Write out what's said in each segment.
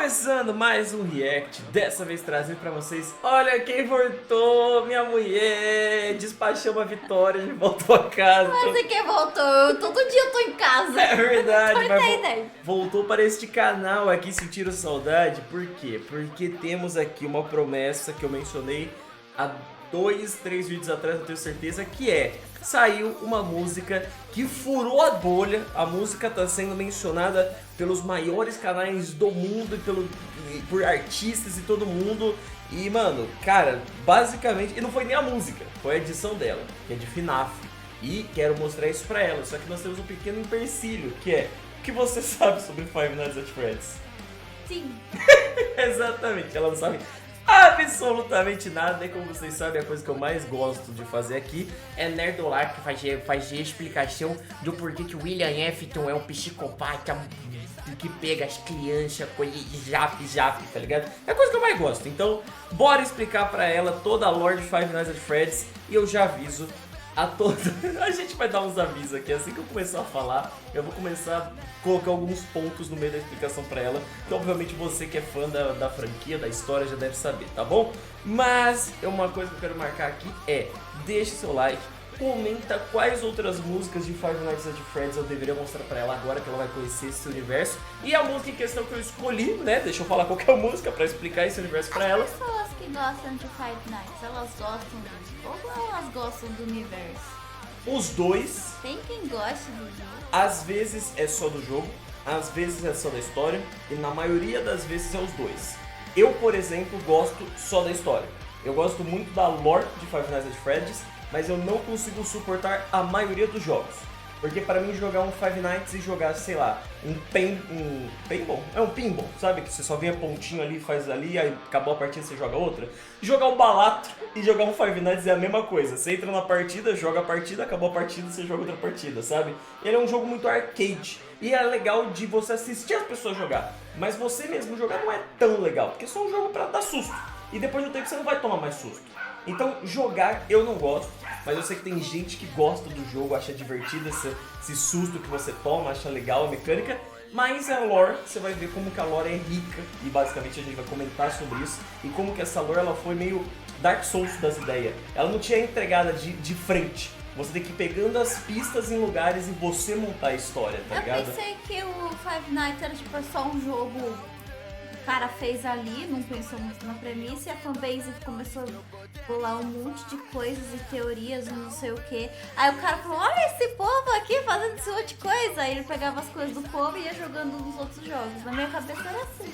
Começando mais um react, dessa vez trazendo pra vocês. Olha quem voltou, minha mulher, despachou uma vitória e voltou a casa. Você que voltou, todo dia eu tô em casa. É verdade, Tô mas entendendo. voltou para este canal aqui, sentiram saudade. Por quê? Porque temos aqui uma promessa que eu mencionei há 2, 3 vídeos atrás, eu tenho certeza, que saiu uma música que furou a bolha. A música tá sendo mencionada pelos maiores canais do mundo e por artistas e todo mundo. E mano, cara, basicamente, e não foi nem a música, foi a edição dela, que é de FNAF. E quero mostrar isso pra ela, só que nós temos um pequeno empecilho, que é: o que você sabe sobre Five Nights at Freddy's? Sim. Exatamente, ela não sabe absolutamente nada. E como vocês sabem, a coisa que eu mais gosto de fazer aqui é nerdolar, que faz explicação do porquê que o William Afton é um psicopata que pega as crianças com zap, tá ligado? É a coisa que eu mais gosto. Então, bora explicar pra ela toda a lore de Five Nights at Freddy's. E eu já aviso a toda... A gente vai dar uns avisos aqui, assim que eu começar a falar, eu vou começar a colocar alguns pontos no meio da explicação pra ela, que obviamente você que é fã da franquia, da história, já deve saber, tá bom? Mas uma coisa que eu quero marcar aqui é: deixe seu like, comenta quais outras músicas de Five Nights at Freddy's eu deveria mostrar pra ela agora que ela vai conhecer esse universo. E a música em questão que eu escolhi, né, deixa eu falar qual que é a música pra explicar esse universo pra ela. As pessoas que gostam de Five Nights, elas gostam do jogo ou elas gostam do universo? Os dois. Tem quem goste do jogo. Às vezes é só do jogo, às vezes é só da história, e na maioria das vezes é os dois. Eu, por exemplo, gosto só da história. Eu gosto muito da lore de Five Nights at Freddy's, mas eu não consigo suportar a maioria dos jogos. Porque pra mim jogar um Five Nights e jogar, sei lá, um paintball? É um pinball, sabe? Que você só vem a pontinho ali, faz ali, aí acabou a partida, você joga outra. Jogar um balatro e jogar um Five Nights é a mesma coisa. Você entra na partida, joga a partida, acabou a partida, você joga outra partida, sabe? Ele é um jogo muito arcade. E é legal de você assistir as pessoas jogar. Mas você mesmo jogar não é tão legal, porque é só um jogo pra dar susto. E depois do tempo você não vai tomar mais susto. Então jogar eu não gosto, mas eu sei que tem gente que gosta do jogo, acha divertido esse susto que você toma, acha legal a mecânica. Mas a lore, você vai ver como que a lore é rica, e basicamente a gente vai comentar sobre isso. E como que essa lore ela foi meio Dark Souls das ideias. Ela não tinha entregada de frente. Você tem que ir pegando as pistas em lugares e você montar a história, tá ligado? Eu pensei que o Five Nights era tipo só um jogo que o cara fez ali, não pensou muito na premissa, e a fanbase começou a bolar um monte de coisas e teorias e não sei o que. Aí o cara falou: olha esse povo aqui fazendo esse monte de coisa. Aí ele pegava as coisas do povo e ia jogando nos outros jogos. Na minha cabeça era assim.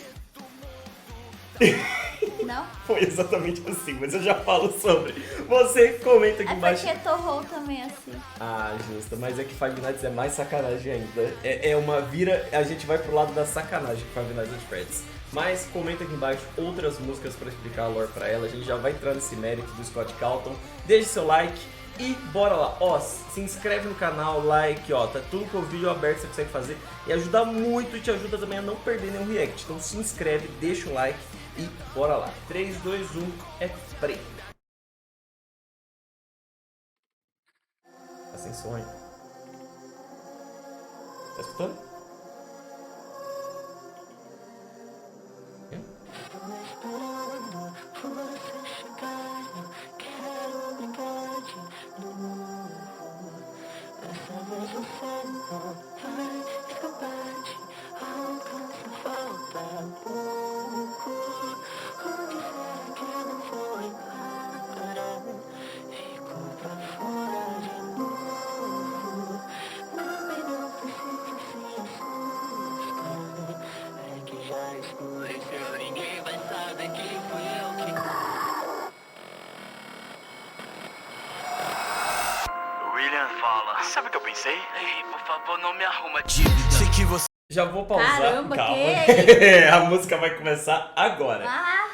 Não? Foi exatamente assim, mas eu já falo sobre. Você comenta aqui É embaixo. porque Torrou também é assim. Ah, justo, mas é que Five Nights é mais sacanagem ainda. É uma vira, a gente vai pro lado da sacanagem com Five Nights at Freddy's. Mas comenta aqui embaixo outras músicas pra explicar a lore pra ela. A gente já vai entrar nesse mérito do Scott Calton. Deixe seu like e bora lá. Ó, se inscreve no canal, like, ó, tá tudo com o vídeo aberto, você consegue fazer. E ajuda muito e te ajuda também a não perder nenhum react. Então se inscreve, deixa o like e bora lá. 3, 2, 1, é play. Tá sem som aí? Tá escutando? William fala. Sabe o que eu pensei? Ei, por favor, não me arruma de. Sei que você. Já vou pausar. Caramba, calma. que A música vai começar agora. Ah,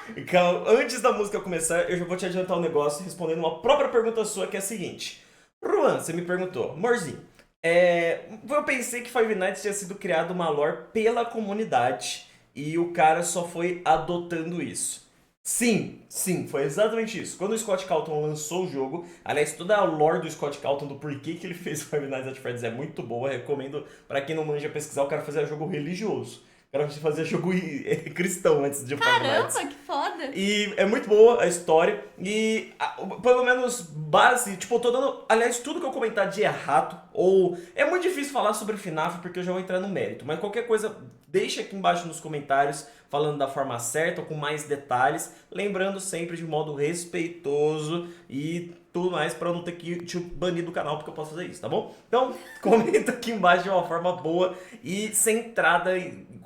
Antes da música começar, eu já vou te adiantar um negócio respondendo uma própria pergunta sua, que é a seguinte. Ruan, você me perguntou: amorzinho, eu pensei que Five Nights tinha sido criado uma lore pela comunidade e o cara só foi adotando isso. Sim, foi exatamente isso. Quando o Scott Calton lançou o jogo, aliás, toda a lore do Scott Calton, do porquê que ele fez Five Nights at Freddy's é muito boa, recomendo pra quem não manja pesquisar. O cara fazia jogo religioso. O cara fazia jogo cristão antes de Five Nights. Caramba, que foda! E é muito boa a história. E pelo menos base, tipo, eu tô dando. Aliás, tudo que eu comentar de errado, ou. É muito difícil falar sobre o FNAF porque eu já vou entrar no mérito. Mas qualquer coisa, deixa aqui embaixo nos comentários, falando da forma certa ou com mais detalhes. Lembrando sempre de modo respeitoso e tudo mais, pra eu não ter que te banir do canal porque eu posso fazer isso, tá bom? Então, comenta aqui embaixo de uma forma boa e centrada,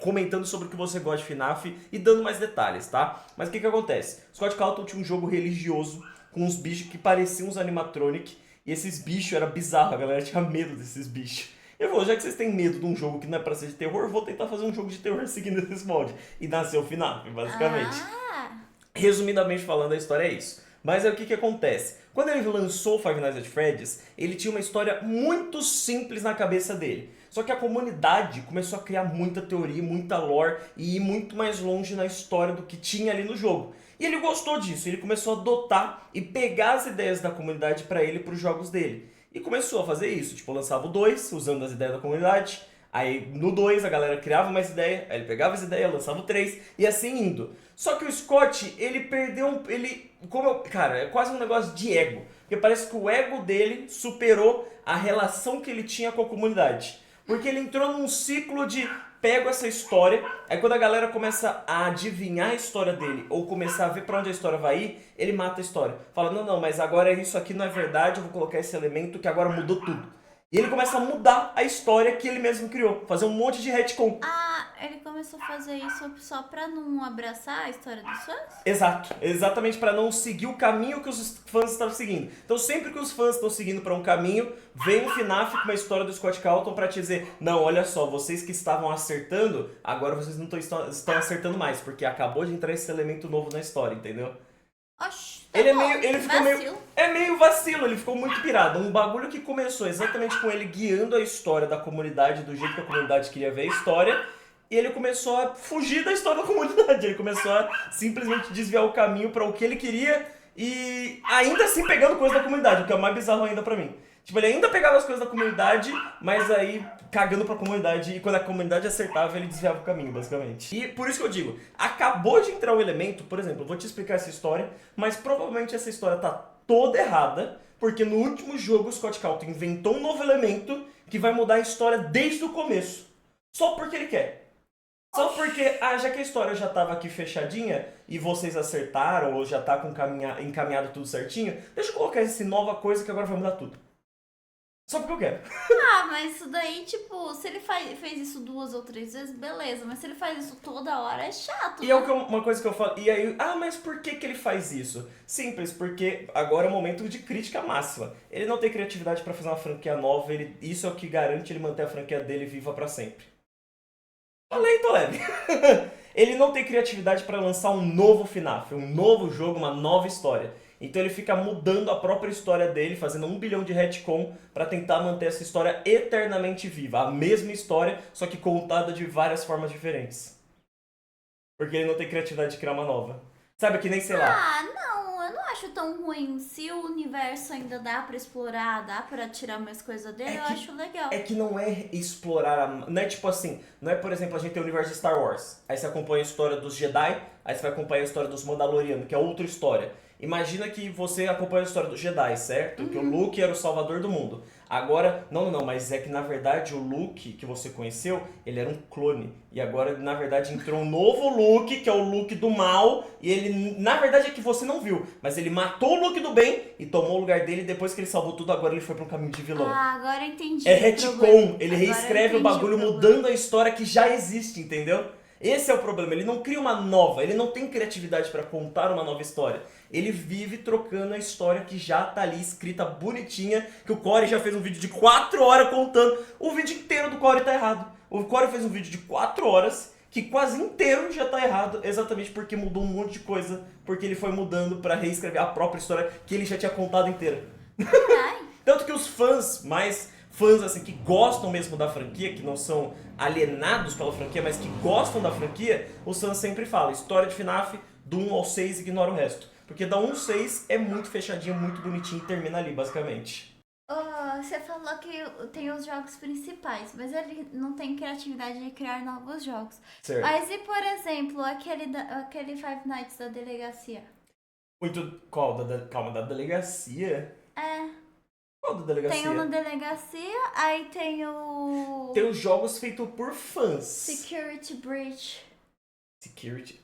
comentando sobre o que você gosta de FNAF e dando mais detalhes, tá? Mas o que acontece? Scott Cawthon tinha um jogo religioso com uns bichos que pareciam uns animatronic e esses bichos era bizarro, a galera tinha medo desses bichos. Eu falei, já que vocês têm medo de um jogo que não é pra ser de terror, eu vou tentar fazer um jogo de terror seguindo esses moldes. E nasceu o FNAF, basicamente. Resumidamente falando, a história é isso. Mas aí o que acontece? Quando ele lançou Five Nights at Freddy's, ele tinha uma história muito simples na cabeça dele. Só que a comunidade começou a criar muita teoria, muita lore e ir muito mais longe na história do que tinha ali no jogo. E ele gostou disso, ele começou a adotar e pegar as ideias da comunidade para ele, para os jogos dele. E começou a fazer isso, tipo, lançava o 2, usando as ideias da comunidade. Aí no 2 a galera criava mais ideia, aí ele pegava as ideias, lançava o 3 e assim indo. Só que o Scott, ele perdeu cara, é quase um negócio de ego. Porque parece que o ego dele superou a relação que ele tinha com a comunidade. Porque ele entrou num ciclo de pego essa história, aí quando a galera começa a adivinhar a história dele, ou começar a ver pra onde a história vai ir, ele mata a história. Fala, não, mas agora isso aqui não é verdade, eu vou colocar esse elemento que agora mudou tudo. E ele começa a mudar a história que ele mesmo criou, fazer um monte de retcon. Ah, ele começou a fazer isso só pra não abraçar a história dos fãs? Exato, exatamente para não seguir o caminho que os fãs estavam seguindo. Então sempre que os fãs estão seguindo para um caminho, vem um FNAF com uma história do Scott Cawthon para te dizer, não, olha só, vocês que estavam acertando, agora vocês não estão acertando mais, porque acabou de entrar esse elemento novo na história, entendeu? Oxi, Ele ficou vacilo. meio vacilo, ele ficou muito pirado. Um bagulho que começou exatamente com ele guiando a história da comunidade, do jeito que a comunidade queria ver a história, e ele começou a fugir da história da comunidade. Ele começou a simplesmente desviar o caminho para o que ele queria e ainda assim pegando coisa da comunidade, o que é mais bizarro ainda pra mim. Tipo, ele ainda pegava as coisas da comunidade, mas aí cagando pra comunidade, e quando a comunidade acertava, ele desviava o caminho, basicamente. E por isso que eu digo, acabou de entrar um elemento, por exemplo, eu vou te explicar essa história, mas provavelmente essa história tá toda errada, porque no último jogo o Scott Cawthon inventou um novo elemento que vai mudar a história desde o começo. Só porque ele quer. Só porque, já que a história já tava aqui fechadinha e vocês acertaram, ou já tá com encaminhado tudo certinho, deixa eu colocar essa nova coisa que agora vai mudar tudo. Só porque eu quero. Ah, mas isso daí, tipo, se ele fez isso 2 ou 3 vezes, beleza. Mas se ele faz isso toda hora, é chato. E é uma coisa que eu falo. E aí, mas por que ele faz isso? Simples, porque agora é o momento de crítica máxima. Ele não tem criatividade pra fazer uma franquia nova, isso é o que garante ele manter a franquia dele viva pra sempre. Falei, tô leve. Ele não tem criatividade pra lançar um novo FNAF, um novo jogo, uma nova história. Então ele fica mudando a própria história dele, fazendo 1 bilhão de retcon pra tentar manter essa história eternamente viva. A mesma história, só que contada de várias formas diferentes. Porque ele não tem criatividade de criar uma nova. Sabe, que nem, sei lá... Ah, não, eu não acho tão ruim. Se o universo ainda dá pra explorar, dá pra tirar mais coisa dele, eu acho legal. É que não é explorar, não é tipo assim, não é, por exemplo, a gente tem o universo de Star Wars, aí você acompanha a história dos Jedi, aí você vai acompanhar a história dos Mandalorianos, que é outra história. Imagina que você acompanha a história dos Jedi, certo? Que o Luke era o salvador do mundo. Agora, não, mas é que na verdade o Luke que você conheceu, ele era um clone. E agora, na verdade, entrou um novo Luke, que é o Luke do mal. E ele, na verdade, é que você não viu. Mas ele matou o Luke do bem e tomou o lugar dele. Depois que ele salvou tudo, agora ele foi pra um caminho de vilão. Ah, agora eu entendi. É retcon. Ele reescreve o bagulho mudando a história que já existe, entendeu? Esse é o problema, ele não cria uma nova, ele não tem criatividade pra contar uma nova história. Ele vive trocando a história que já tá ali escrita bonitinha, que o Corey já fez um vídeo de 4 horas contando. O vídeo inteiro do Corey tá errado. O Corey fez um vídeo de 4 horas, que quase inteiro já tá errado, exatamente porque mudou um monte de coisa, porque ele foi mudando pra reescrever a própria história que ele já tinha contado inteira. Tanto que os fãs assim, que gostam mesmo da franquia, que não são alienados pela franquia, mas que gostam da franquia, os fãs sempre falam, história de FNAF, do 1 ao 6, ignora o resto. Porque da 1 ao 6 é muito fechadinho, muito bonitinho e termina ali, basicamente. Oh, você falou que tem os jogos principais, mas ele não tem criatividade de criar novos jogos. Certo. Mas e, por exemplo, aquele Five Nights da Delegacia? Qual? Calma, da delegacia? É, Qual da delegacia? tem um na Delegacia, aí tem o... Tem os jogos feitos por fãs. Security Breach.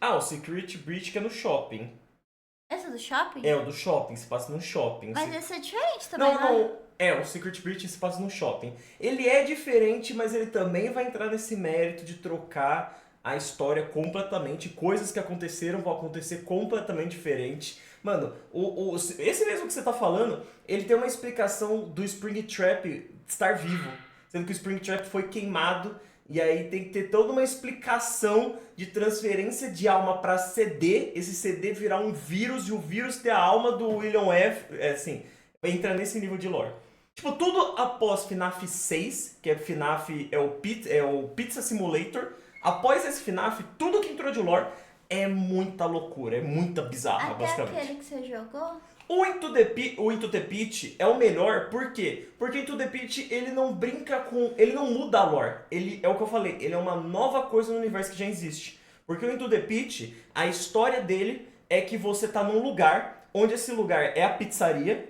O Security Breach que é no shopping. Esse é do shopping? É, o do shopping, se passa no shopping. Mas esse é diferente também, né? Não. O Secret Breach se passa no shopping. Ele é diferente, mas ele também vai entrar nesse mérito de trocar a história completamente. Coisas que aconteceram vão acontecer completamente diferente. Mano, esse mesmo que você tá falando, ele tem uma explicação do Springtrap estar vivo. Sendo que o Springtrap foi queimado. E aí tem que ter toda uma explicação de transferência de alma para CD, esse CD virar um vírus e o vírus ter a alma do William F. Assim, entra nesse nível de lore. Tipo, tudo após FNAF 6, que é FNAF, é o Pizza Simulator. Após esse FNAF, tudo que entrou de lore é muita loucura, é muita bizarra, Até basicamente. aquele que você jogou? O Into the Pit é o melhor, por quê? Porque Into the Pit, ele não brinca com... Ele não muda a lore. Ele, é o que eu falei, ele é uma nova coisa no universo que já existe. Porque o Into the Pit, a história dele é que você tá num lugar, onde esse lugar é a pizzaria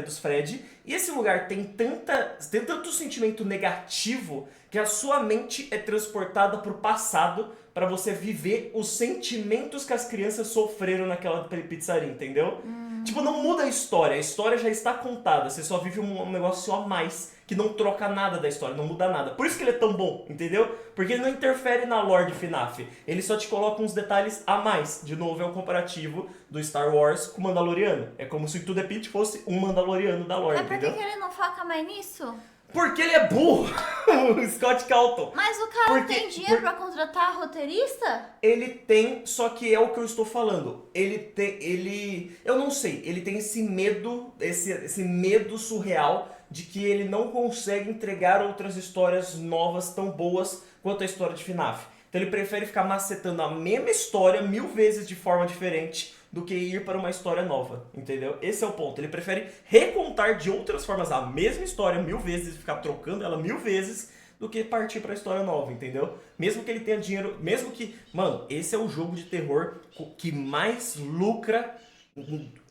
dos Fred, e esse lugar tem tanto sentimento negativo que a sua mente é transportada pro passado para você viver os sentimentos que as crianças sofreram naquela pizzaria, entendeu? Tipo, não muda a história já está contada, você só vive um negócio a mais, que não troca nada da história, não muda nada. Por isso que ele é tão bom, entendeu? Porque ele não interfere na lore de FNAF, ele só te coloca uns detalhes a mais. De novo, é o comparativo do Star Wars com o Mandaloriano. É como se o Into the Pit fosse um Mandaloriano da lore, Mas por entendeu? que ele não foca mais nisso? Porque ele é burro, o Scott Calton. Mas o cara tem dinheiro pra contratar roteirista? Ele tem, só que é o que eu estou falando. Eu não sei, ele tem esse medo, esse medo surreal de que ele não consegue entregar outras histórias novas tão boas quanto a história de FNAF. Então ele prefere ficar macetando a mesma história 1000 vezes de forma diferente do que ir para uma história nova, entendeu? Esse é o ponto. Ele prefere recontar de outras formas a mesma história 1000 vezes e ficar trocando ela 1000 vezes do que partir pra história nova, entendeu? Mesmo que ele tenha dinheiro, mesmo que... Mano, esse é o jogo de terror que mais lucra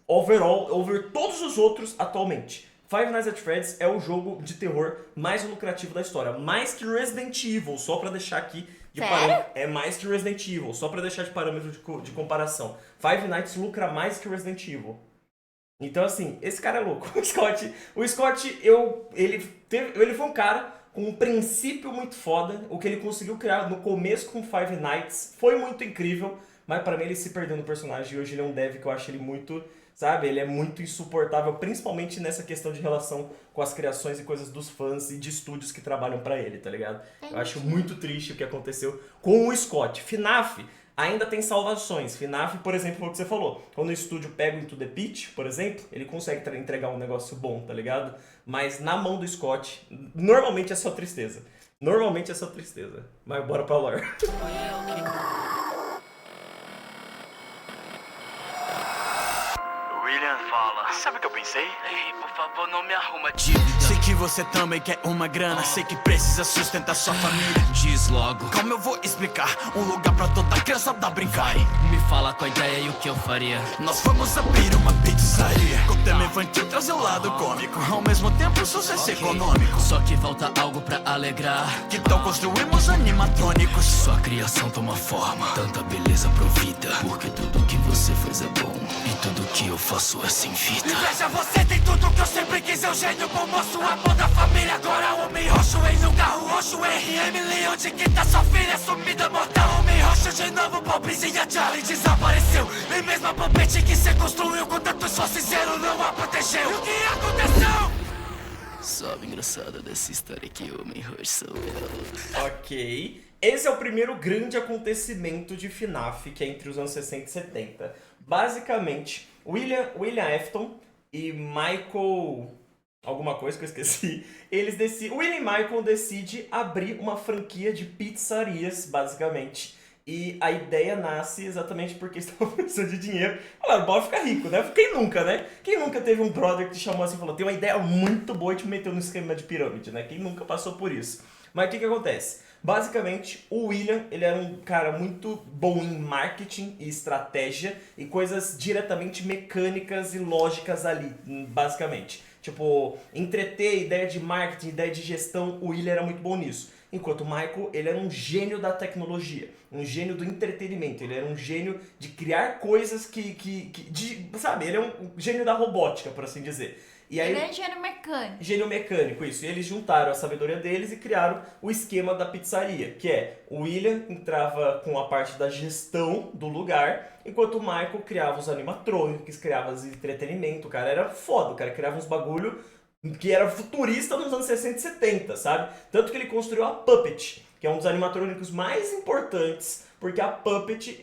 over todos os outros atualmente. Five Nights at Freddy's é o jogo de terror mais lucrativo da história. Mais que Resident Evil, só pra deixar aqui de parâmetro. É mais que Resident Evil, só pra deixar de parâmetro de comparação. Five Nights lucra mais que Resident Evil. Então, assim, esse cara é louco. O Scott, ele foi um cara com um princípio muito foda. O que ele conseguiu criar no começo com Five Nights foi muito incrível. Mas pra mim ele se perdeu no personagem e hoje ele é um dev que eu acho ele muito... Sabe, ele é muito insuportável, principalmente nessa questão de relação com as criações e coisas dos fãs e de estúdios que trabalham pra ele, tá ligado? Eu acho muito triste o que aconteceu com o Scott. FNAF ainda tem salvações. FNAF, por exemplo, foi o que você falou. Quando o estúdio pega o Into the Pit, por exemplo, ele consegue entregar um negócio bom, tá ligado? Mas na mão do Scott, normalmente é só tristeza. Mas bora pra lore. Sabe o que eu pensei? Ei, por favor, não me arruma dívida. Sei que você também quer uma grana. Sei que precisa sustentar sua família. Diz logo, como eu vou explicar? Um lugar pra toda criança dar brincar. Me fala com a ideia e o que eu faria. Nós vamos abrir uma pizzaria com tema infantil, trazer o lado cômico. Ao mesmo tempo, sucesso econômico. Só que falta algo pra alegrar. Que tal construímos animatrônicos? Sua criação toma forma, tanta beleza provida. Porque tudo que você faz é bom e tudo que eu faço é sem fita. Inveja, você tem tudo que eu sempre quis. É o gênio, bom moço, amor da família. Agora homem roxo em um carro roxo. RM Leão de que tá sua filha sumida mortal. Homem roxo de novo, pobrezinha Charlie desapareceu. Nem mesmo a pompete que cê construiu com tanto esforço sincero não a protegeu. E o que aconteceu? Sabe engraçado dessa história que homem roxo sou eu. Ok. Esse é o primeiro grande acontecimento de FNAF, que é entre os anos 60 e 70. Basicamente, William Afton e Michael... alguma coisa que eu esqueci. William e Michael decidem abrir uma franquia de pizzarias, basicamente. E a ideia nasce exatamente porque estavam precisando de dinheiro. Falaram, bora ficar rico, né? Quem nunca, né? Quem nunca teve um brother que te chamou assim e falou, tem uma ideia muito boa e te meteu no esquema de pirâmide, né? Quem nunca passou por isso? Mas o que acontece? Basicamente, o William, ele era um cara muito bom em marketing e estratégia e coisas diretamente mecânicas e lógicas ali, basicamente. Tipo, entreter, ideia de marketing, ideia de gestão, o William era muito bom nisso. Enquanto o Michael, ele era um gênio da tecnologia, um gênio do entretenimento, ele era um gênio de criar coisas sabe, ele é um gênio da robótica, por assim dizer. E aí, Ele é gênio mecânico. gênio mecânico, isso. E eles juntaram a sabedoria deles e criaram o esquema da pizzaria, que é o William entrava com a parte da gestão do lugar, enquanto o Michael criava os animatrônicos, criava os entretenimento. O cara era foda, o cara criava uns bagulho que era futurista nos anos 60 e 70, sabe? Tanto que ele construiu a Puppet, que é um dos animatrônicos mais importantes, porque a Puppet,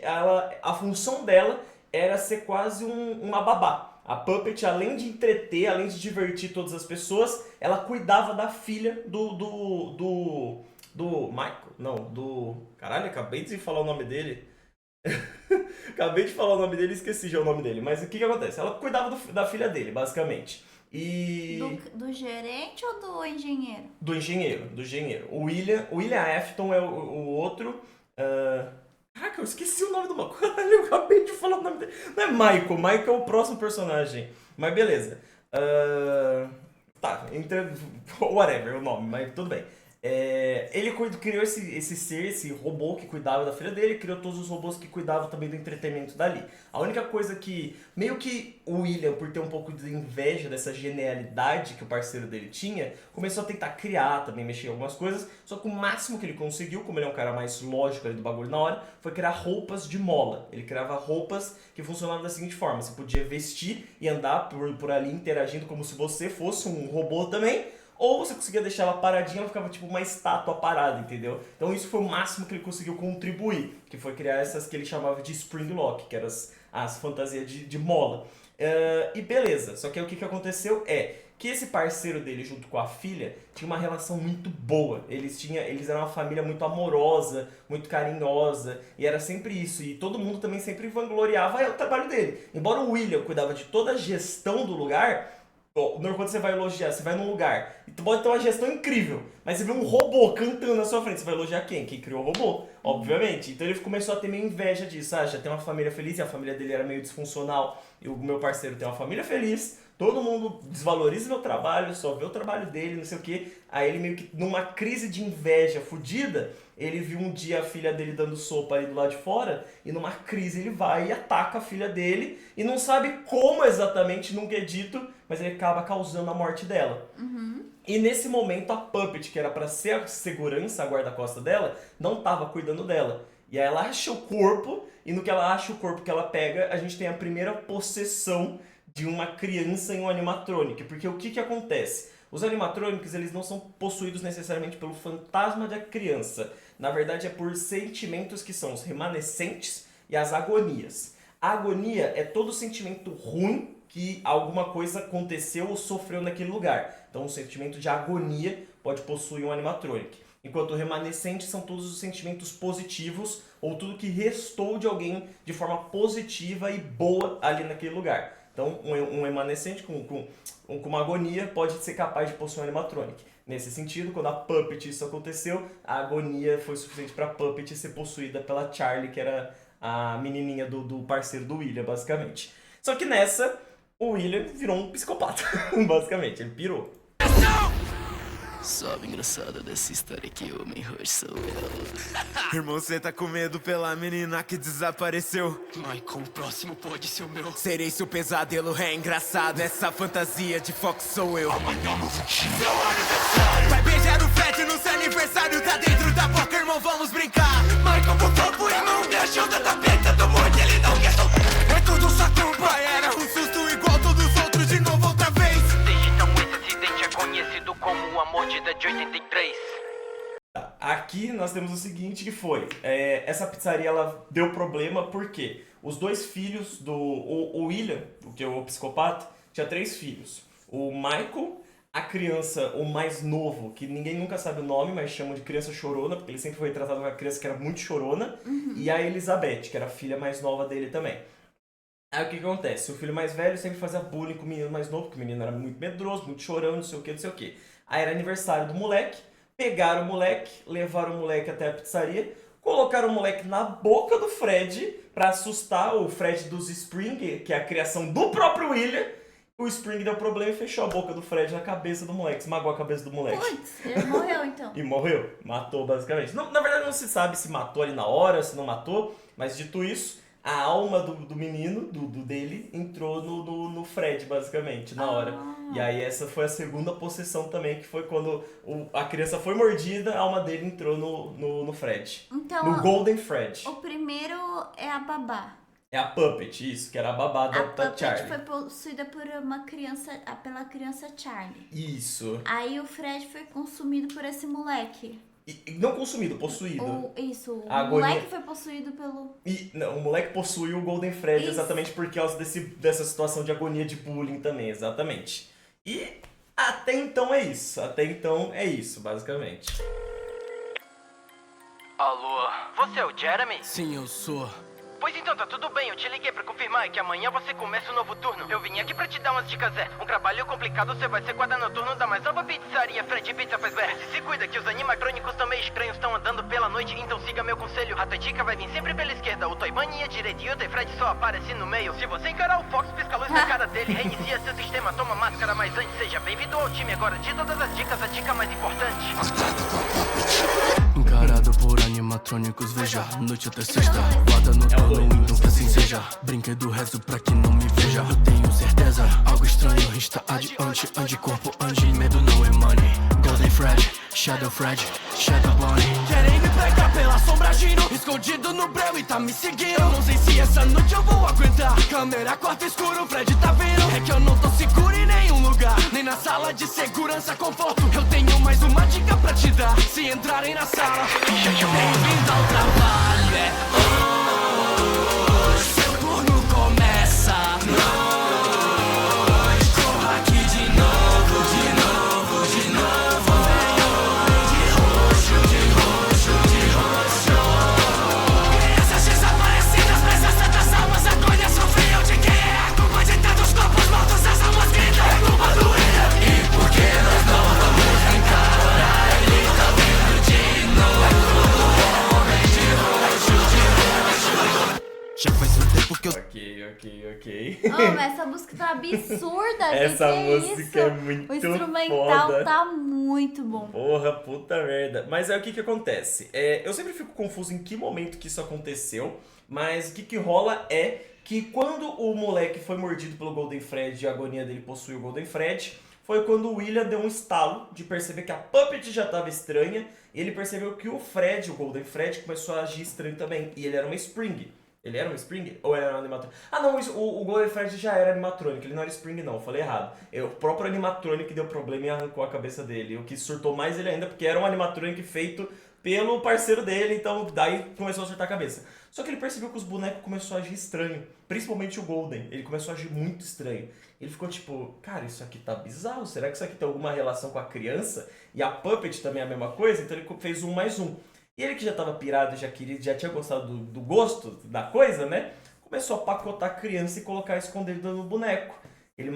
a função dela era ser quase uma babá. A Puppet, além de entreter, além de divertir todas as pessoas, ela cuidava da filha do Michael. Não, do... Caralho, acabei de falar o nome dele. Acabei de falar o nome dele e esqueci já o nome dele. Mas o que acontece? Ela cuidava da filha dele, basicamente. E... Do gerente ou do engenheiro? Do engenheiro. O William Afton é o outro... Caraca, eu esqueci o nome do maluco. Eu acabei de falar o nome dele. Não é Michael. Michael é o próximo personagem. Mas beleza. Tá, whatever o nome, mas tudo bem. Ele criou esse ser, esse robô que cuidava da filha dele, criou todos os robôs que cuidavam também do entretenimento dali. A única coisa que, meio que o William, por ter um pouco de inveja dessa genialidade que o parceiro dele tinha, começou a tentar criar, também mexer em algumas coisas, só que o máximo que ele conseguiu, como ele é um cara mais lógico ali do bagulho na hora, foi criar roupas de mola. Ele criava roupas que funcionavam da seguinte forma: você podia vestir e andar por ali interagindo como se você fosse um robô também, ou você conseguia deixar ela paradinha, ela ficava tipo uma estátua parada, entendeu? Então isso foi o máximo que ele conseguiu contribuir, que foi criar essas que ele chamava de Spring Lock, que eram as fantasias de mola. E beleza, só que aí o que aconteceu é que esse parceiro dele, junto com a filha, tinha uma relação muito boa. Eles eram uma família muito amorosa, muito carinhosa, e era sempre isso. E todo mundo também sempre vangloriava o trabalho dele. Embora o William cuidava de toda a gestão do lugar, quando você vai elogiar, você vai num lugar e tu pode ter uma gestão incrível, mas você vê um robô cantando na sua frente, você vai elogiar quem? Quem criou o robô, obviamente. Então ele começou a ter meio inveja disso, já tem uma família feliz, e a família dele era meio disfuncional, e o meu parceiro tem uma família feliz, todo mundo desvaloriza meu trabalho, só vê o trabalho dele, não sei o que. Aí ele meio que, numa crise de inveja fodida, ele viu um dia a filha dele dando sopa ali do lado de fora, e numa crise ele vai e ataca a filha dele, e não sabe como exatamente, nunca é dito, mas ele acaba causando a morte dela. E nesse momento a Puppet, que era pra ser a segurança, a guarda-costa dela, não tava cuidando dela. E aí ela acha o corpo, e no que ela acha o corpo que ela pega, a gente tem a primeira possessão de uma criança em um animatronic. Porque o que acontece? Os animatrônicos, eles não são possuídos necessariamente pelo fantasma da criança. Na verdade, é por sentimentos que são os remanescentes e as agonias. A agonia é todo sentimento ruim que alguma coisa aconteceu ou sofreu naquele lugar. Então, o sentimento de agonia pode possuir um animatronic. Enquanto o remanescente são todos os sentimentos positivos ou tudo que restou de alguém de forma positiva e boa ali naquele lugar. Então, um remanescente com uma agonia pode ser capaz de possuir um animatronic. Nesse sentido, quando a Puppet isso aconteceu, a agonia foi suficiente para a Puppet ser possuída pela Charlie, que era a menininha do parceiro do William, basicamente. Só que nessa, o William virou um psicopata, basicamente, ele pirou. Sabe engraçado dessa história que o melhor sou eu. Irmão, cê tá com medo pela menina que desapareceu? Michael, o próximo pode ser o meu. Serei seu pesadelo, é engraçado. Essa fantasia de Fox sou eu. Amanhã no 20, meu aniversário. Vai beijar o Fred no seu aniversário. Tá dentro da boca, irmão, vamos brincar. Michael, por favor, irmão, me ajuda. Tá perto do morto, ele não quer soltar. É tudo sua culpa, era um susto igual todos os outros de novo outra vez. Desde então esse acidente é conhecido como a mordida de 83. Aqui nós temos o seguinte que foi, essa pizzaria ela deu problema porque os dois filhos o William, que é o psicopata, tinha 3 filhos. O Michael, a criança, o mais novo, que ninguém nunca sabe o nome, mas chamam de criança chorona, porque ele sempre foi tratado como uma criança que era muito chorona, e a Elizabeth, que era a filha mais nova dele também. Aí o que acontece? O filho mais velho sempre fazia bullying com o menino mais novo, porque o menino era muito medroso, muito chorão, não sei o que, não sei o que. Aí era aniversário do moleque, pegaram o moleque, levaram o moleque até a pizzaria, colocaram o moleque na boca do Fred pra assustar o Fred dos Spring, que é a criação do próprio William. O Spring deu problema e fechou a boca do Fred na cabeça do moleque, esmagou a cabeça do moleque. Putz, ele morreu então. E morreu, matou basicamente. Não, na verdade não se sabe se matou ali na hora, se não matou, mas dito isso, a alma do menino, dele, entrou no Fred basicamente, na hora. E aí essa foi a segunda possessão também, que foi quando a criança foi mordida, a alma dele entrou no Fred. Então, No Golden Fred. o primeiro é a babá. É a Puppet, isso, que era a babá A da Puppet Charlie. foi possuída por pela criança Charlie. Isso. Aí o Fred foi consumido por esse moleque. E não consumido, possuído. O A agonia- moleque foi possuído pelo... E não, o moleque possuiu o Golden Fred Isso. exatamente por causa dessa situação de agonia de bullying também, exatamente. E até então é isso. Até então é isso, basicamente. Alô, você é o Jeremy? Sim, eu sou. Pois então, tá tudo bem, eu te liguei pra confirmar que amanhã você começa um novo turno. Eu vim aqui pra te dar umas dicas, um trabalho complicado, você vai ser guarda noturno da mais nova pizzaria, Fred Pizza faz bem. Se cuida que os animatrônicos também estranhos estão andando pela noite, então siga meu conselho. A tua dica vai vir sempre pela esquerda, o Toy Bunny à direita e o Toy Fred só aparece no meio. Se você encarar o Fox, pisca a luz na cara dele, reinicia seu sistema, toma máscara, mas antes seja bem-vindo ao time. Agora de todas as dicas, a dica mais importante. Encarado por animatrônicos, veja, noite até sexta. Guarda noturno, então que assim seja. Brinquedo rezo pra que não me veja. Eu tenho certeza, algo estranho está adiante. Ande corpo, ande, medo não emane. Golden Fred, Shadow Bunny. Querem me pegar pela sombra giro, escondido no breu e tá me seguindo. Eu não sei se essa noite eu vou aguentar. Câmera, quarto escuro, o Fred tá vindo. É que eu não tô seguro em nenhum lugar, nem na sala de segurança, conforto. Eu tenho mais uma dica pra te dar. Se entrarem na sala, bem-vindo ao trabalho. Hoje seu turno começa. Corra aqui de novo, de novo, de novo. Crianças desaparecidas, presas tantas almas, a colha sofreu de quem é a culpa de tantos corpos mortos, as almas gritam, é culpa do William. E por que nós não vamos encarar? Ele tá vindo de novo, homem de roxo, de roxo. Já faz um tempo que eu... Ok. Oh, mas essa música tá absurda, Essa que é música isso? é muito O instrumental foda. tá muito bom. Porra, puta merda. Mas aí o que acontece? Eu sempre fico confuso em que momento que isso aconteceu, mas o que rola é que quando o moleque foi mordido pelo Golden Fred e a agonia dele possuiu o Golden Fred, foi quando o William deu um estalo de perceber que a Puppet já estava estranha e ele percebeu que o Fred, o Golden Fred, começou a agir estranho também. E ele era uma Spring. Ele era um Spring? Ou ele era um animatrônico? Ah, não, o Golden Fred já era animatrônico, ele não era Spring não, eu falei errado. O próprio animatrônico deu problema e arrancou a cabeça dele, o que surtou mais ele ainda, porque era um animatrônico feito pelo parceiro dele, então daí começou a surtar a cabeça. Só que ele percebeu que os bonecos começaram a agir estranho, principalmente o Golden, ele começou a agir muito estranho. Ele ficou tipo, cara, isso aqui tá bizarro, será que isso aqui tem alguma relação com a criança? E a Puppet também é a mesma coisa, então ele fez 1 mais 1. E ele que já tava pirado, já tinha gostado do gosto da coisa, né? Começou a pacotar a criança e colocar escondido no boneco. Ele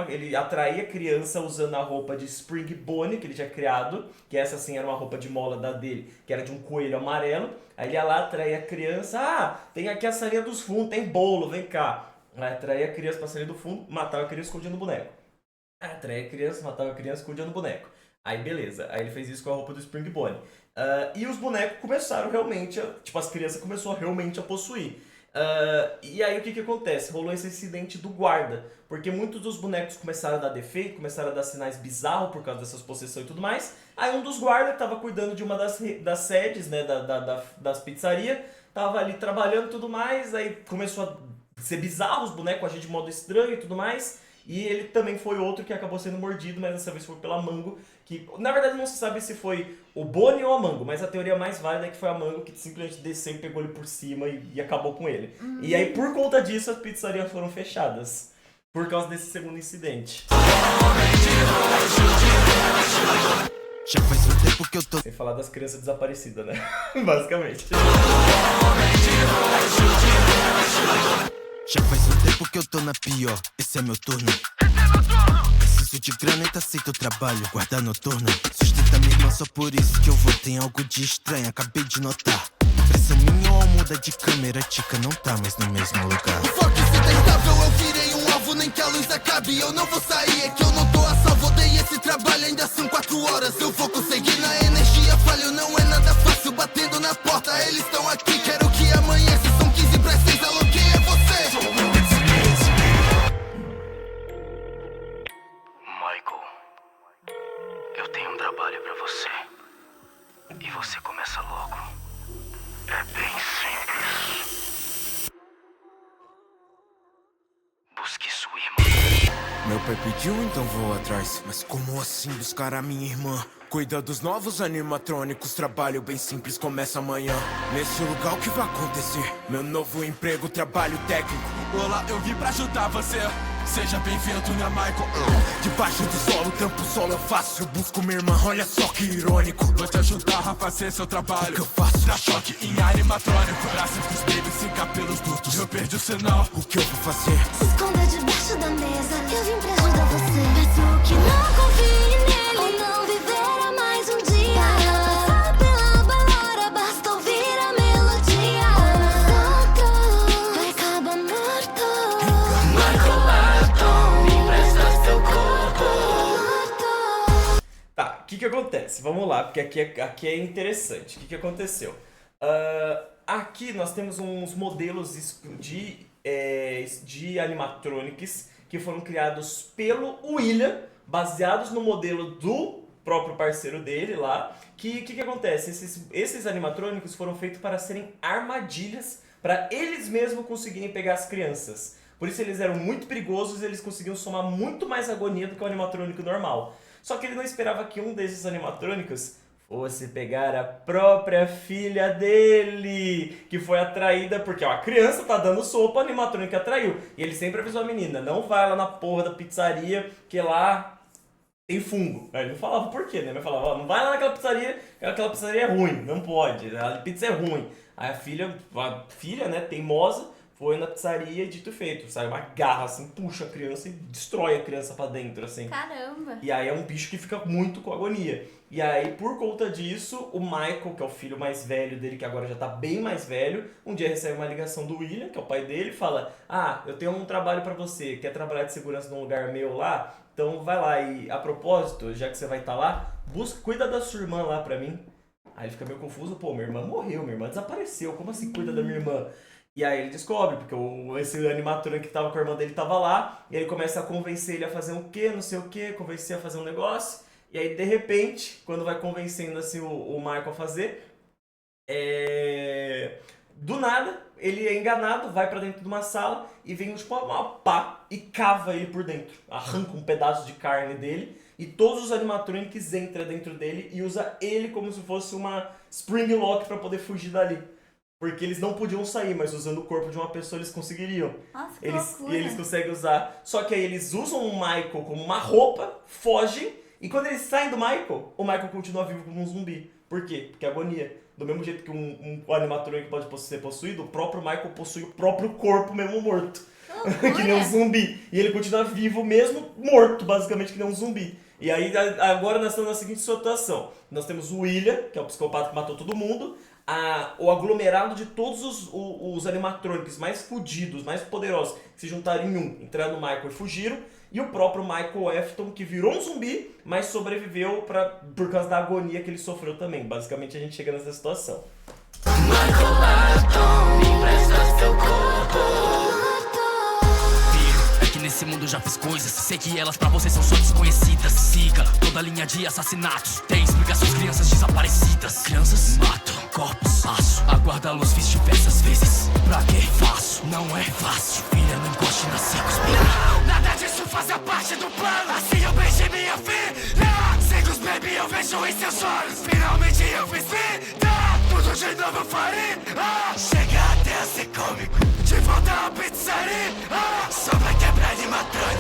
ele atraía a criança usando a roupa de Spring Bonnie que ele tinha criado, que essa sim era uma roupa de mola da dele, que era de um coelho amarelo. Aí ele ia lá, atraía a criança, tem aqui a salinha dos fundos, tem bolo, vem cá. Aí atraía a criança pra salinha do fundo, matava a criança escondendo no boneco. Aí atraía a criança, matava a criança escondendo no boneco. Aí beleza, aí ele fez isso com a roupa do Spring Bonnie. E os bonecos começaram realmente, as crianças começaram realmente a possuir. E aí o que acontece? Rolou esse incidente do guarda, porque muitos dos bonecos começaram a dar defeito, começaram a dar sinais bizarros por causa dessas possessões e tudo mais. Aí um dos guardas que estava cuidando de uma das sedes, né, das pizzarias, tava ali trabalhando e tudo mais, aí começou a ser bizarro, os bonecos agir de modo estranho e tudo mais. E ele também foi outro que acabou sendo mordido, mas dessa vez foi pela Mango, que na verdade não se sabe se foi o Bonnie ou a Mango, mas a teoria mais válida é que foi a Mango que simplesmente desceu e pegou ele por cima e acabou com ele. E aí por conta disso as pizzarias foram fechadas. por causa desse segundo incidente. Já faz um tempo que eu tô. Sem falar das crianças desaparecidas, né? Basicamente. Já faz um tempo que eu tô na pior, esse é meu turno. Preciso de grana e tá aceito o trabalho, guarda noturno. Sustenta minha irmã, só por isso que eu vou. Tem algo de estranho, acabei de notar. Pressão minha ou muda de câmera, tica não tá mais no mesmo lugar. O foco insustentável, eu virei um alvo, nem que a luz acabe. Eu não vou sair, é que eu não tô a salvo. Odeio esse trabalho, ainda são 4 horas. Eu vou conseguir na energia, falho, não é nada fácil. Batendo na porta, eles estão aqui. Quero que amanheça, são 15 pra 6, alô, quem é você? Michael, eu tenho um trabalho pra você. E você começa logo. É bem simples. Busque sua irmã. Meu pai pediu, então vou atrás. Mas como assim buscar a minha irmã? Cuida dos novos animatrônicos, trabalho bem simples, começa amanhã. Nesse lugar o que vai acontecer? Meu novo emprego, trabalho técnico. Olá, eu vim pra ajudar você. Seja bem-vindo, né, Michael? Debaixo do solo, trampo solo eu faço. Eu busco minha irmã, olha só que irônico. Vou te ajudar a fazer seu trabalho. O que eu faço? Dá choque em animatrônico. Braços dos babies sem cabelos dutos. Eu perdi o sinal. O que eu vou fazer? Se esconda debaixo da mesa. Eu vim pra ajudar você. Peço que não confie nele ou não viverá mais um dia. Para passar pela balada, basta ouvir a melodia. Santo, vai acabar morto. Me empresta seu corpo. Tá, o que acontece? Vamos lá, porque aqui é interessante. O que aconteceu? Aqui nós temos uns modelos de animatronics que foram criados pelo William, baseados no modelo do próprio parceiro dele lá. Que acontece? Esses animatrônicos foram feitos para serem armadilhas para eles mesmos conseguirem pegar as crianças. Por isso eles eram muito perigosos e eles conseguiam somar muito mais agonia do que o animatrônico normal. Só que ele não esperava que um desses animatrônicos fosse pegar a própria filha dele, que foi atraída porque a criança tá dando sopa, o animatrônico atraiu. E ele sempre avisou a menina, não vai lá na porra da pizzaria, que lá tem fungo. Aí ele não falava por quê, né? Mas falava, ó, não vai lá naquela pizzaria, que aquela pizzaria é ruim, não pode, a pizza é ruim. Aí a filha, né, teimosa, foi na pizzaria e dito e feito. Sai uma garra assim, puxa a criança e destrói a criança pra dentro, assim. Caramba! E aí é um bicho que fica muito com agonia. E aí, por conta disso, o Michael, que é o filho mais velho dele, que agora já tá bem mais velho, um dia recebe uma ligação do William, que é o pai dele, e fala: ah, eu tenho um trabalho pra você, quer trabalhar de segurança num lugar meu lá? Então vai lá e, a propósito, já que você vai estar lá, cuida da sua irmã lá pra mim. Aí ele fica meio confuso, pô, minha irmã morreu, minha irmã desapareceu, como assim cuida da minha irmã? E aí ele descobre, porque esse animatrônico que tava com a irmã dele tava lá, e ele começa a convencer ele a fazer um quê, não sei o quê, convencer a fazer um negócio, e aí de repente, quando vai convencendo assim o Michael a fazer, do nada, ele é enganado, vai pra dentro de uma sala e vem tipo uma pá e cava ele por dentro, arranca um pedaço de carne dele, e todos os animatrônicos entram dentro dele e usa ele como se fosse uma spring lock pra poder fugir dali. Porque eles não podiam sair, mas usando o corpo de uma pessoa eles conseguiriam. Nossa, que E loucura. eles conseguem usar. Só que aí eles usam o Michael como uma roupa, fogem, e quando eles saem do Michael, o Michael continua vivo como um zumbi. Por quê? Porque é agonia. Do mesmo jeito que um animatrônico pode ser possuído, o próprio Michael possui o próprio corpo mesmo morto. Que nem um zumbi. E ele continua vivo mesmo morto, basicamente, que nem um zumbi. E aí agora nós estamos na seguinte situação. Nós temos o William, que é o psicopata que matou todo mundo. O aglomerado de todos os animatrônicos mais fodidos, mais poderosos, que se juntaram em um, entraram no Michael e fugiram. E o próprio Michael Afton, que virou um zumbi, mas sobreviveu por causa da agonia que ele sofreu também. Basicamente a gente chega nessa situação. Nesse mundo já fiz coisas, sei que elas pra você são só desconhecidas. Siga toda a linha de assassinatos, tem explicações, crianças desaparecidas. Crianças mato, corpos aço, aguarda a luz, fiz diversas vezes. Pra quê? Faço, não é fácil. Filha, não encoste na secos. Não, nada disso fazia parte do plano. Assim eu beijei minha filha. Secos, baby, eu vejo em seus olhos. Finalmente eu fiz vida, tudo de novo eu farei. Chega até a ser cômico, de volta à pizzaria. Só pra quebrar de matrônico.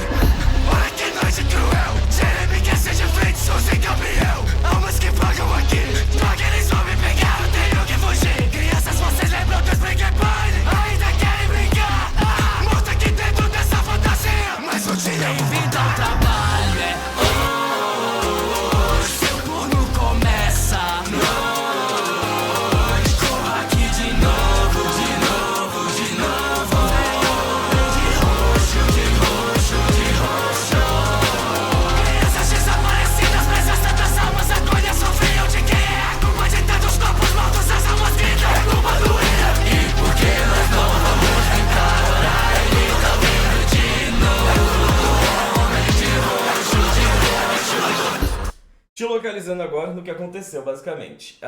focalizando agora no que aconteceu, basicamente.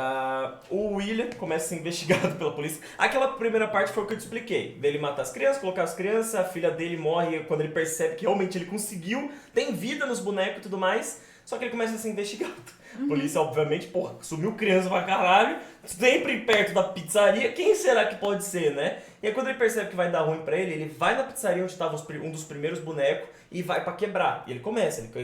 O William começa a ser investigado pela polícia. Aquela primeira parte foi o que eu te expliquei. Dele matar as crianças, colocar as crianças, a filha dele morre quando ele percebe que realmente ele conseguiu, tem vida nos bonecos e tudo mais, só que ele começa a ser investigado. A polícia, obviamente, porra, sumiu criança pra caralho, sempre perto da pizzaria, quem será que pode ser, né? E aí quando ele percebe que vai dar ruim pra ele vai na pizzaria onde estava um dos primeiros bonecos e vai pra quebrar. E ele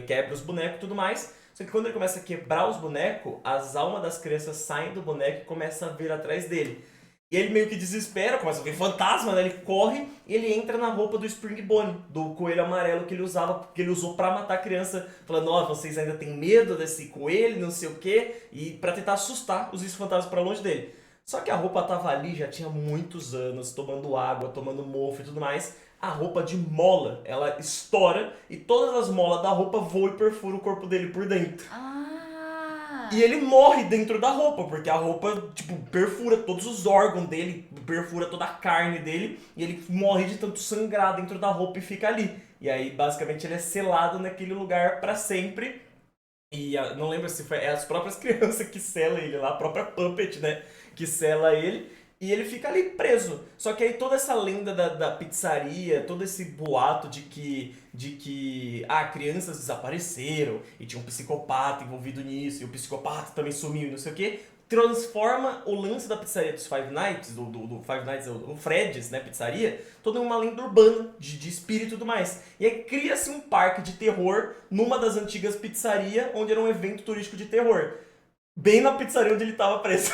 quebra os bonecos e tudo mais. Só que quando ele começa a quebrar os bonecos, as almas das crianças saem do boneco e começam a vir atrás dele. E ele meio que desespera, começa a ver fantasma, né? Ele corre e ele entra na roupa do Springbone, do coelho amarelo que ele usou pra matar a criança, falando, ó, vocês ainda têm medo desse coelho, não sei o quê, e pra tentar assustar os fantasmas pra longe dele. Só que a roupa tava ali já tinha muitos anos, tomando água, tomando mofo e tudo mais. A roupa de mola, ela estoura e todas as molas da roupa voam e perfuram o corpo dele por dentro. E ele morre dentro da roupa, porque a roupa, tipo, perfura todos os órgãos dele, perfura toda a carne dele, e ele morre de tanto sangrar dentro da roupa e fica ali. E aí, basicamente, ele é selado naquele lugar pra sempre. E não lembro se foi as próprias crianças que selam ele lá, a própria Puppet, né, que sela ele. E ele fica ali preso. Só que aí toda essa lenda da pizzaria, todo esse boato de que crianças desapareceram e tinha um psicopata envolvido nisso, e o psicopata também sumiu e não sei o que, transforma o lance da pizzaria dos Five Nights, do Five Nights, o Freddy's, né, pizzaria, toda uma lenda urbana, de espírito e tudo mais. E aí cria-se um parque de terror numa das antigas pizzarias, onde era um evento turístico de terror. Bem na pizzaria onde ele tava preso.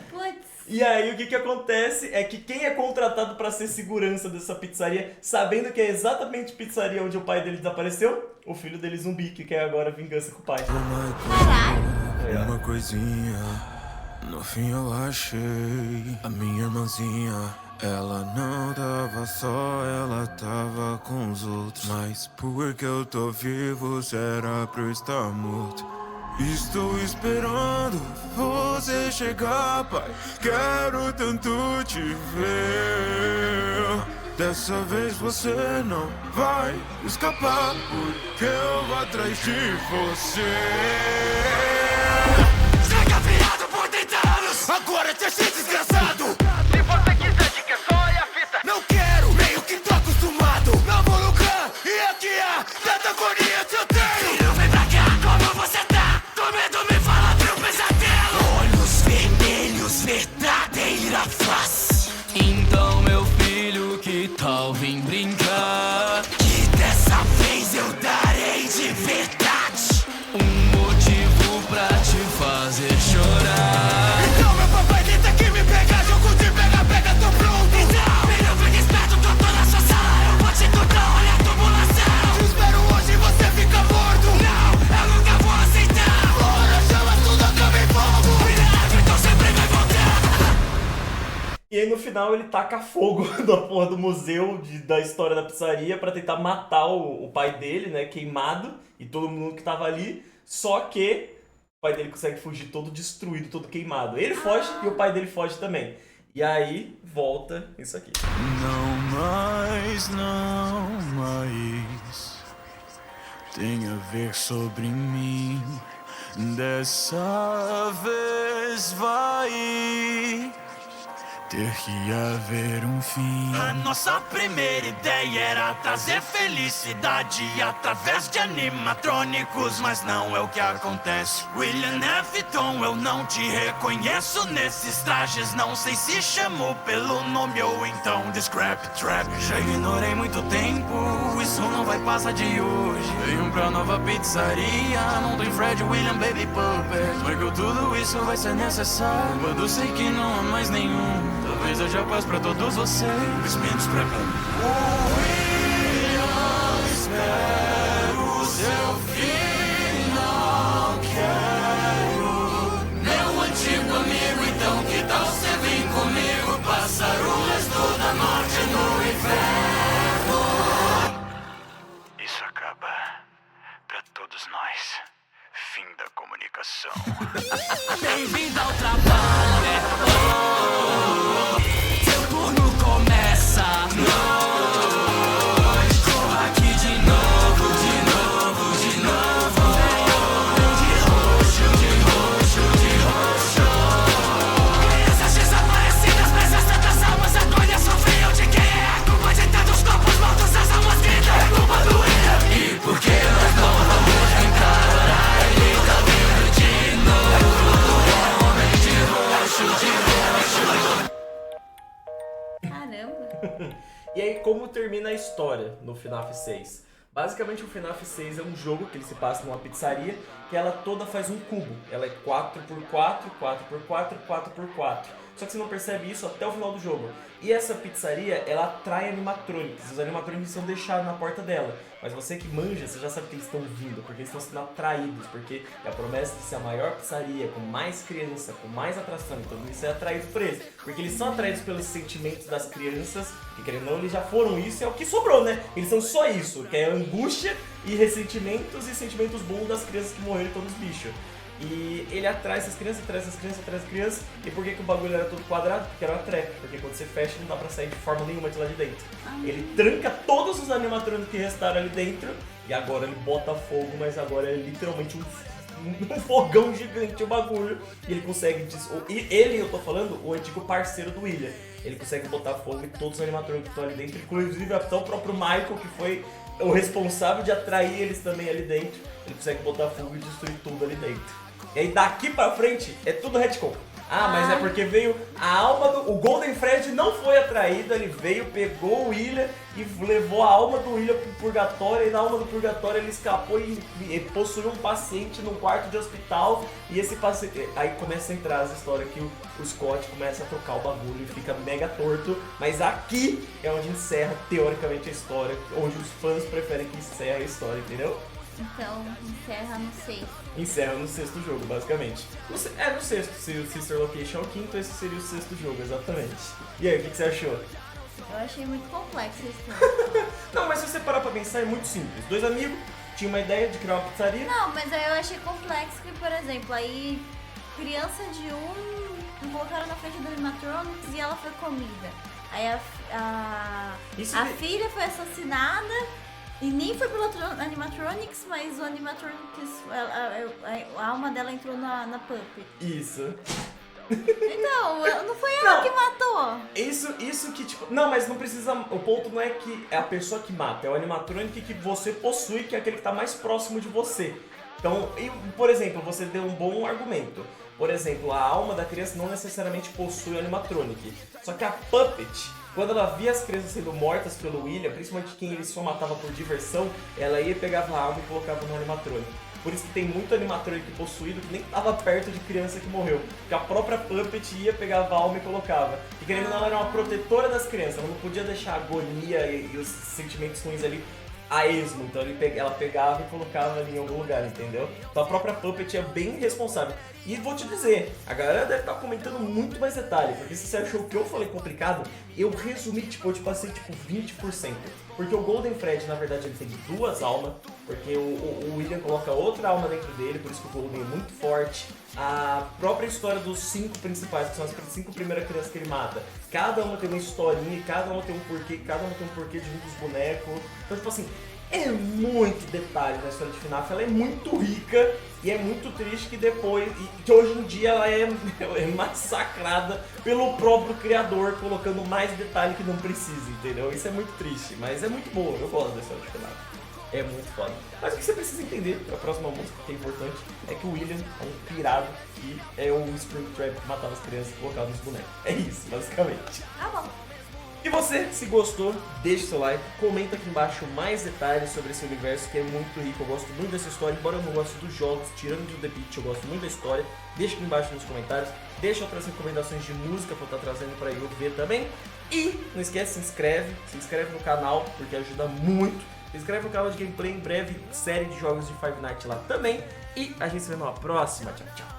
Putz. E aí o que acontece é que quem é contratado pra ser segurança dessa pizzaria, sabendo que é exatamente a pizzaria onde o pai dele desapareceu, o filho dele zumbi, que quer agora vingança com o pai. Caralho. Uma coisinha, no fim eu achei a minha irmãzinha. Ela não tava só, ela tava com os outros. Mas porque eu tô vivo, será pra eu estar morto? Estou esperando você chegar, pai. Quero tanto te ver. Dessa vez você não vai escapar, porque eu vou atrás de você. Chega virado por 30 anos, agora te achei desgraçado. Se você quiser dica, só olha a fita. Não quero, meio que tô acostumado. Novo lugar, e aqui há tanta agonia que eu tenho. Filho, vem pra cá, como você tá? Do medo me fala, meu pesadelo. Olhos vermelhos, verdadeira face. Então, meu filho, que tal vim brincar? Que dessa vez eu darei de verdade um motivo pra te fazer chorar. Então, meu papai tenta que me pegar, jogo de pega-pega, tô pronto. Então, filho, fica esperto, que eu tô na sua sala. Eu vou te contar, olha a tubulação. Te espero hoje, você fica morto. Não, eu nunca vou aceitar. Bora, chama tudo, acaba em fogo. Milagre, então sempre vai voltar. E aí no final ele taca fogo da porra do museu da história da pizzaria pra tentar matar o pai dele, né, queimado, e todo mundo que tava ali, só que o pai dele consegue fugir todo destruído, todo queimado. Ele foge e o pai dele foge também. E aí volta isso aqui. Não mais, não mais. Tem a ver sobre mim. Dessa vez vai ter que haver um fim. A nossa primeira ideia era trazer felicidade através de animatrônicos, mas não é o que acontece. William Afton, eu não te reconheço nesses trajes. Não sei se chamou pelo nome ou então de Scrap Trap. Já ignorei muito tempo, isso não vai passar de hoje. Venho pra nova pizzaria, não tem Fred, William, Baby Puppet. Mas que tudo isso vai ser necessário quando eu sei que não há mais nenhum. Talvez haja paz pra todos vocês, menos pra mim. William, espero o seu fim, não quero. Meu antigo amigo, então que tal você vir comigo? Passar o resto da noite no inferno. Isso acaba pra todos nós. Fim da comunicação. Bem-vindo ao trabalho, né? Seu turno começa. Corra aqui de novo, de novo, de novo. Vem de roxo. E aí, como termina a história no FNAF 6? Basicamente, o FNAF 6 é um jogo que ele se passa numa pizzaria, que ela toda faz um cubo. Ela é 4x4, 4x4, 4x4. Só que você não percebe isso até o final do jogo. E essa pizzaria, ela atrai animatronics. Os animatronics são deixados na porta dela. Mas você que manja, você já sabe que eles estão vindo, porque eles estão sendo atraídos. Porque é a promessa de ser a maior pizzaria, com mais criança, com mais atração. Então isso é atraído por eles. Porque eles são atraídos pelos sentimentos das crianças, que querendo ou não, eles já foram isso, é o que sobrou, né? Eles são só isso, que é angústia e ressentimentos e sentimentos bons das crianças que morreram e todos os bichos. E ele atrai essas crianças, E por que o bagulho era todo quadrado? Porque era uma trap. Porque quando você fecha, não dá pra sair de forma nenhuma de lá de dentro. Ele tranca todos os animatrônicos que restaram ali dentro. E agora ele bota fogo, mas agora é literalmente um fogão gigante o bagulho. E ele consegue... E ele, eu tô falando, o antigo parceiro do William. Ele consegue botar fogo em todos os animatrônicos que estão ali dentro. Inclusive até o próprio Michael, que foi o responsável de atrair eles também ali dentro. Ele consegue botar fogo e destruir tudo ali dentro. E aí daqui pra frente é tudo retcon. Mas é porque veio a alma do... O Golden Fred não foi atraído, ele veio, pegou o William e levou a alma do William pro purgatório. E na alma do purgatório ele escapou e possuiu um paciente num quarto de hospital. E esse paciente... Aí começa a entrar as histórias que o Scott começa a tocar o bagulho e fica mega torto. Mas aqui é onde encerra, teoricamente, a história. Onde os fãs preferem que encerre a história, entendeu? Então, encerra no 6. Encerra no 6º jogo, basicamente. No 6º. Se o Sister Location é o 5º, esse seria o 6º jogo, exatamente. E aí, o que você achou? Eu achei muito complexo a história. Não, mas se você parar pra pensar, é muito simples. Dois amigos tinham uma ideia de criar uma pizzaria. Não, mas aí eu achei complexo que, por exemplo, aí criança de um colocaram na frente do animatronics e ela foi comida. Aí a filha foi assassinada. E nem foi pelo animatronics, mas o animatronics, a alma dela entrou na puppet. Isso. Então, não foi ela que matou. Isso que, tipo... Não, mas não precisa... O ponto não é que é a pessoa que mata, é o animatronic que você possui, que é aquele que tá mais próximo de você. Então, por exemplo, você deu um bom argumento. Por exemplo, a alma da criança não necessariamente possui o animatronic. Só que a puppet... Quando ela via as crianças sendo mortas pelo William, principalmente quem ele só matava por diversão, ela ia, pegava a alma e colocava no animatrônico. Por isso que tem muito animatrônico possuído que nem estava perto de criança que morreu. Porque a própria Puppet ia, pegava a alma e colocava. E querendo ou não, ela era uma protetora das crianças. Ela não podia deixar a agonia e os sentimentos ruins ali a esmo. Então ela pegava e colocava ali em algum lugar, entendeu? Então a própria Puppet é bem responsável. E vou te dizer, a galera deve estar comentando muito mais detalhe, porque se você achou que eu falei complicado, eu resumi, eu passei 20%. Porque o Golden Fred, na verdade, ele tem duas almas, porque o William coloca outra alma dentro dele, por isso que o Golden é muito forte. A própria história dos 5 principais, que são as 5 primeiras crianças que ele mata, cada uma tem uma historinha, cada uma tem um porquê, cada uma tem um porquê de um dos bonecos. Então, tipo assim, é muito detalhe na história de FNAF, ela é muito rica e é muito triste que que hoje em dia ela é massacrada pelo próprio criador, colocando mais detalhe que não precisa, entendeu? Isso é muito triste, mas é muito boa, eu gosto da história de FNAF. É muito foda. Mas o que você precisa entender pra próxima música, que é importante, é que o William é um pirado que é o Springtrap que matava as crianças e colocava nos bonecos. É isso, basicamente. Ah, bom. E você, se gostou, deixe seu like, comenta aqui embaixo mais detalhes sobre esse universo que é muito rico. Eu gosto muito dessa história, embora eu não goste dos jogos, tirando do The Beat, eu gosto muito da história. Deixa aqui embaixo nos comentários, deixa outras recomendações de música pra eu estar trazendo pra eu ver também. E não esquece, se inscreve no canal, porque ajuda muito. Se inscreve no canal de gameplay, em breve série de jogos de Five Nights lá também. E a gente se vê numa próxima, tchau, tchau.